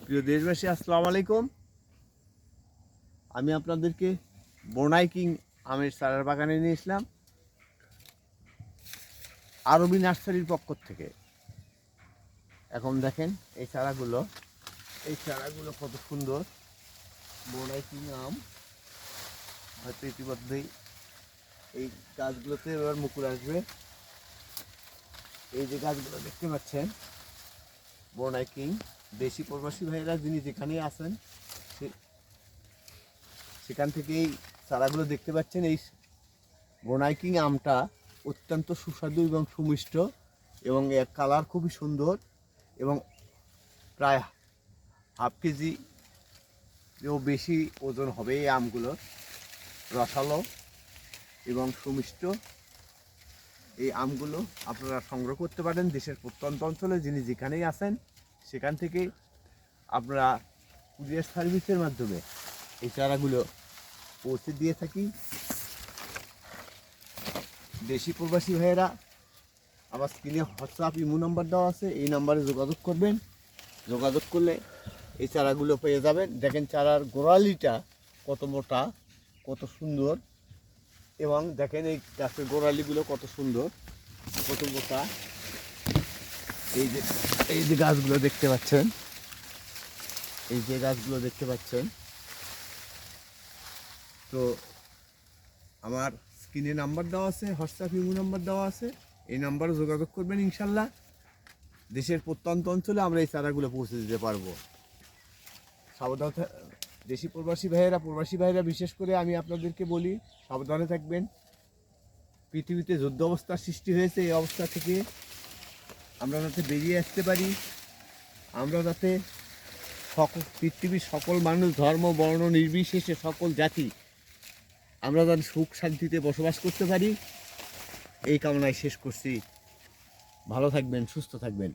প্রিয় দেশবাসী, আসসালামু আলাইকুম। আমি আপনাদেরকে বনাই কিং আমের চারার বাগানে নিয়ে এসলাম আরবি নার্সারির পক্ষ থেকে। এখন দেখেন এই চারাগুলো কত সুন্দর। বনাই কিং আম হয়তো ইতিমধ্যেই এই গাছগুলোতে এবার মুকুল আসবে। এই যে গাছগুলো দেখতে পাচ্ছেন বনাই কিং, দেশি প্রবাসী ভাইয়েরা যিনি যেখানেই আছেন সেখান থেকেই চারাগুলো দেখতে পাচ্ছেন। এই বনাই কিং আমটা অত্যন্ত সুস্বাদু এবং সুমিষ্ট এবং এর কালার খুবই সুন্দর এবং প্রায় হাফ কেজি এও বেশি ওজন হবে এই আমগুলোর। রসালো এবং সুমিষ্ট এই আমগুলো আপনারা সংগ্রহ করতে পারেন দেশের প্রত্যন্ত অঞ্চলে যিনি যেখানেই আছেন সেখান থেকে আপনারা কুরিয়ার সার্ভিসের মাধ্যমে এই চারাগুলো পৌঁছে দিয়ে থাকি। দেশি প্রবাসী ভাইয়েরা আমার স্ক্রিনে হোয়াটসঅ্যাপ ইমো নাম্বার দেওয়া আছে, এই নাম্বারে যোগাযোগ করবেন। যোগাযোগ করলে এই চারাগুলো পেয়ে যাবেন। দেখেন চারার গোড়ালিটা কত মোটা, কত সুন্দর এবং দেখেন এই গাছের গোড়ালিগুলো কত সুন্দর, কত মোটা। এই যে গাছগুলো দেখতে পাচ্ছেন, তো আমার স্ক্রিনে নাম্বার দেওয়া আছে, হোয়াটসঅ্যাপ ইমো নাম্বার দেওয়া আছে, এই নাম্বারে যোগাযোগ করবেন। ইনশাল্লাহ দেশের প্রত্যন্ত অঞ্চলে আমরা এই চারাগুলো পৌঁছে দিতে পারবো। সাবধান দেশি প্রবাসী ভাইয়েরা বিশেষ করে আমি আপনাদেরকে বলি সাবধানে থাকবেন। পৃথিবীতে যুদ্ধ অবস্থার সৃষ্টি হয়েছে, এই অবস্থা থেকে আমরা যাতে বেরিয়ে আসতে পারি, আমরা যাতে পৃথিবীর সকল মানুষ ধর্ম বর্ণ নির্বিশেষে সকল জাতি আমরা যাতে সুখ শান্তিতে বসবাস করতে পারি, এই কামনায় শেষ করছি। ভালো থাকবেন, সুস্থ থাকবেন।